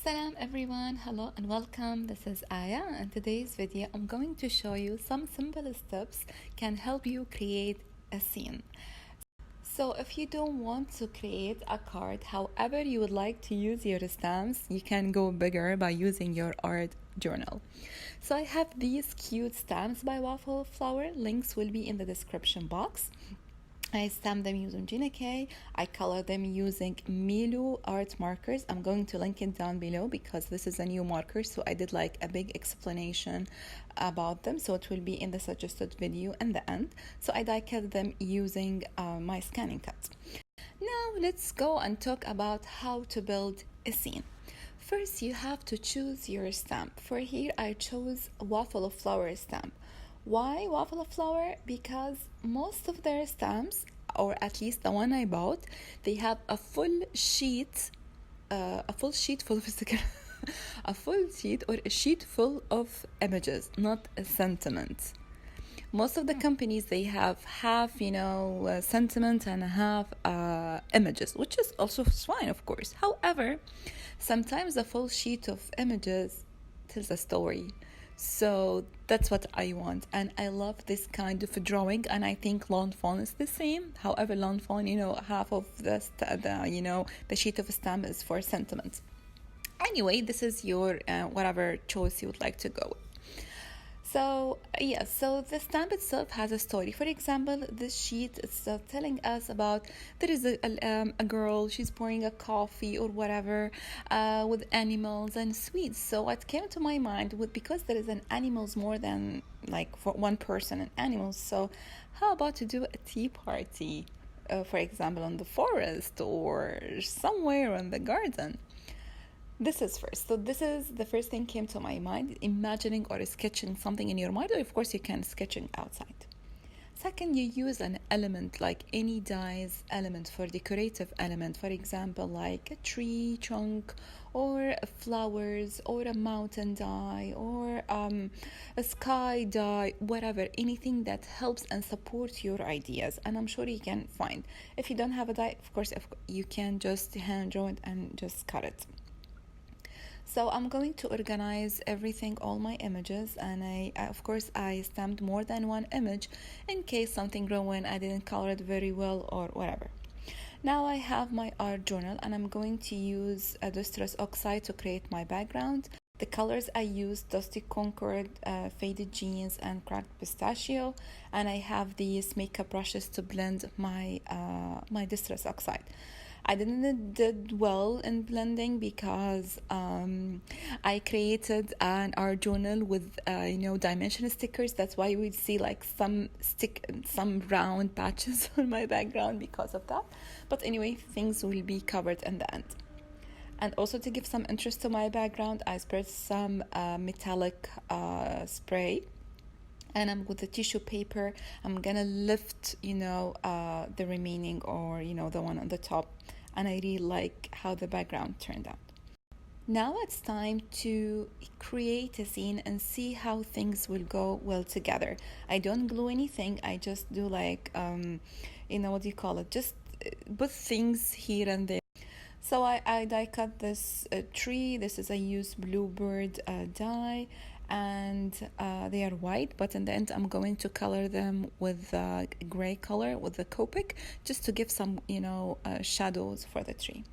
Salam everyone, hello and welcome. This is Aya, and today's video I'm going to show you some simple steps can help you create a scene. So if you don't want to create a card, however you would like to use your stamps, you can go bigger by using your art journal. So I have these cute stamps by Waffle Flower. Links will be in the description box. I stamp them using Gina K. I color them using Milo art markers. I'm going to link it down below because this is a new marker, so I did like a big explanation about them, so it will be in the suggested video in the end. So I die cut them using my scanning cut. Now let's go and talk about how to build a scene. First, you have to choose your stamp. For here, I chose Waffle Flower stamp. Why Waffle Flower? Because most of their stamps, or at least the one I bought, they have a full sheet full of a full sheet or a sheet full of images, not a sentiment. Most of the companies, they have half sentiment and half images, which is also fine, of course. However, sometimes a full sheet of images tells a story. So that's what I want, and I love this kind of drawing, and I think Lawn Fawn is the same. However, Lawn Fawn, half of the sheet of stamp is for sentiment. Anyway, this is your whatever choice you would like to go with. So yes, so the stamp itself has a story. For example, this sheet is telling us about there is a girl, she's pouring a coffee or whatever with animals and sweets. So what came to my mind was, because there is an animals more than like for one person and animals, so how about to do a tea party, for example, in the forest or somewhere in the garden. This is first. So this is the first thing came to my mind, imagining or sketching something in your mind, or of course you can sketching outside. Second, you use an element like any dies element for decorative element, for example, like a tree trunk or flowers or a mountain die or a sky die, whatever, anything that helps and supports your ideas. And I'm sure you can find. If you don't have a die, of course, you can just hand draw it and just cut it. So I'm going to organize everything, all my images, and of course I stamped more than one image in case something ruined, I didn't color it very well or whatever. Now I have my art journal, and I'm going to use a Distress Oxide to create my background. The colors I used Dusty Concord, Faded Jeans, and Cracked Pistachio, and I have these makeup brushes to blend my Distress Oxide. I didn't did well in blending because I created an art journal with dimension stickers. That's why you would see like some round patches on my background because of that. But anyway, things will be covered in the end. And also to give some interest to my background, I sprayed some metallic spray, and I'm with the tissue paper. I'm gonna lift the remaining, or the one on the top, and I really like how the background turned out. Now it's time to create a scene and see how things will go well together. I don't glue anything, I just do like what do you call it, just put things here and there. So I die cut this tree. This is, I use bluebird die, and they are white, but in the end I'm going to color them with gray color with the Copic, just to give some shadows for the tree.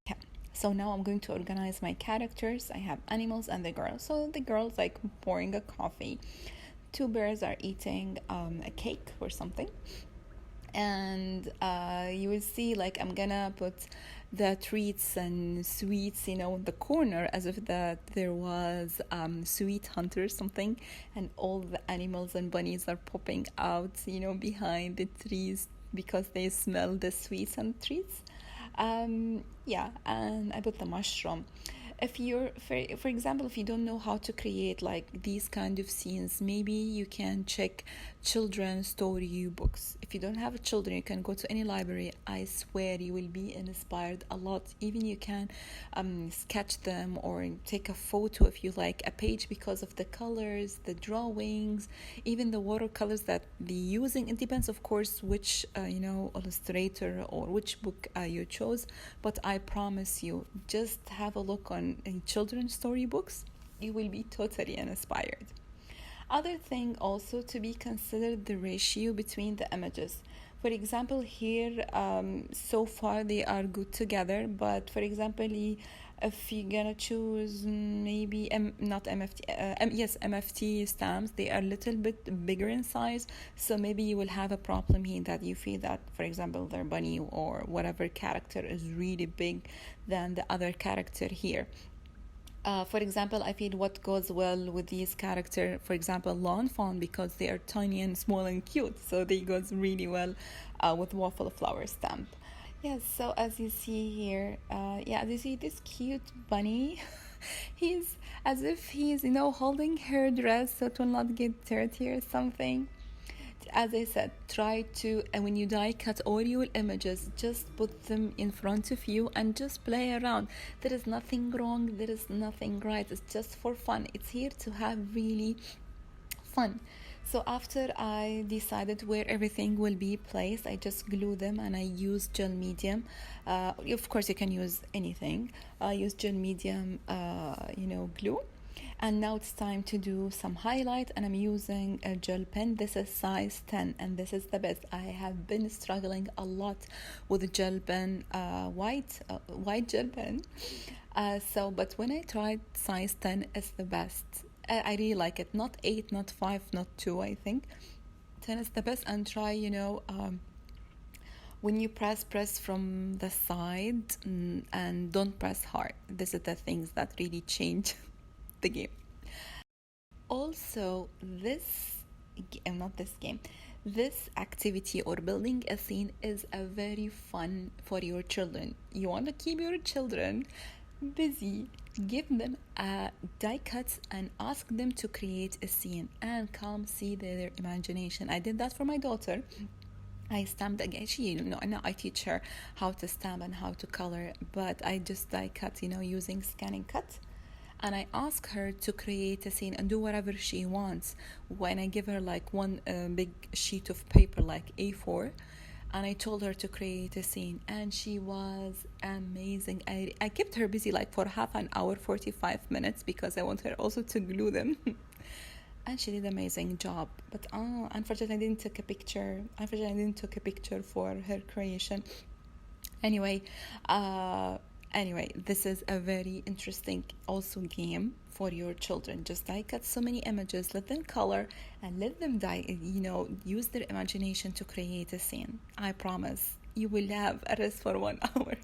Okay. So now I'm going to organize my characters. I have animals and the girl. So the girl's like pouring a coffee, two bears are eating a cake or something, and you will see like I'm gonna put the treats and sweets in the corner, as if that there was sweet hunter or something, and all the animals and bunnies are popping out behind the trees because they smell the sweets and treats. Yeah, and I put the mushroom. If you're for example, if you don't know how to create like these kind of scenes, maybe you can check children's story books. If you don't have children, you can go to any library. I swear you will be inspired a lot. Even you can sketch them or take a photo if you like a page, because of the colors, the drawings, even the watercolors that they're using. It depends, of course, which illustrator or which book you chose, but I promise you, just have a look on than children's storybooks, you will be totally inspired. Other thing also to be considered, the ratio between the images. For example, here so far they are good together, but for example, if you're gonna choose maybe not MFT, yes, MFT stamps, they are a little bit bigger in size, so maybe you will have a problem here that you feel that, for example, their bunny or whatever character is really big than the other character here. For example, I feel what goes well with these characters, for example, Lawn Fawn, because they are tiny and small and cute, so they goes really well with waffle flower stamp. Yes, so as you see here, yeah, as you see this cute bunny, he's as if he's, holding her dress so it will not get dirty or something. As I said, try to, and when you die cut all your images, just put them in front of you and just play around. There is nothing wrong, there is nothing right, it's just for fun. It's here to have really fun. So after I decided where everything will be placed, I just glue them and I use gel medium. Of course, you can use anything. I use gel medium, glue. And now it's time to do some highlight, and I'm using a gel pen. This is size 10 and this is the best. I have been struggling a lot with the gel pen, white gel pen. But when I tried size 10, it's the best. I really like it. Not 8, not 5, not 2, I think. 10 is the best. And try, when you press from the side, and don't press hard. This is the things that really change the game. Also, this activity or building a scene is a very fun for your children. You want to keep your children busy, give them a die cut and ask them to create a scene and come see their imagination. I did that for my daughter. I stamped again. Now I teach her how to stamp and how to color, but I just die cut, using scanning cut. And I ask her to create a scene and do whatever she wants. When I give her like one big sheet of paper like A4, and I told her to create a scene, and she was amazing. I kept her busy like for half an hour, 45 minutes, because I want her also to glue them. And she did an amazing job. But unfortunately, I didn't take a picture for her creation. Anyway, this is a very interesting also game for your children. Just die cut so many images, let them color, and let them use their imagination to create a scene. I promise you will have a rest for 1 hour.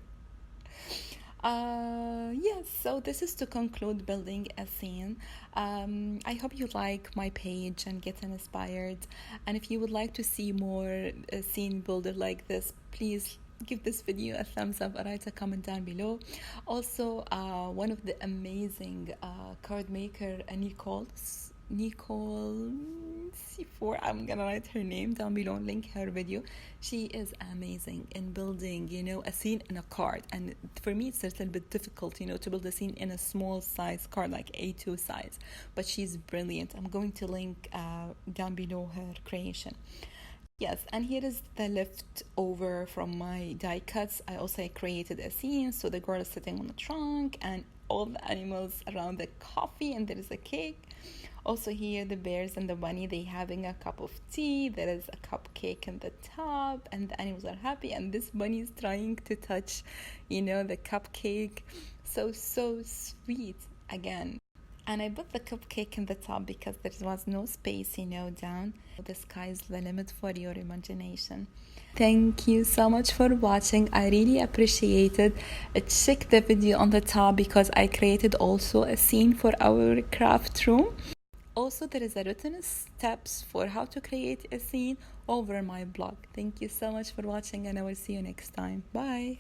Yes, so this is to conclude building a scene. I hope you like my page and get inspired. And if you would like to see more scene builder like this, please give this video a thumbs up or write a comment down below. Also, one of the amazing card maker, Nicole C4, I'm gonna write her name down below and link her video. She is amazing in building a scene in a card, and for me it's a little bit difficult to build a scene in a small size card like A2 size, but she's brilliant. I'm going to link down below her creation. Yes, and here is the leftover from my die cuts. I also created a scene, so the girl is sitting on the trunk and all the animals around the coffee, and there is a cake. Also here, the bears and the bunny, they having a cup of tea. There is a cupcake in the top, and the animals are happy, and this bunny is trying to touch, the cupcake. So sweet again. And I put the cupcake in the top because there was no space, down. The sky's the limit for your imagination. Thank you so much for watching. I really appreciate it. Check the video on the top because I created also a scene for our craft room. Also, there is a written steps for how to create a scene over my blog. Thank you so much for watching, and I will see you next time. Bye.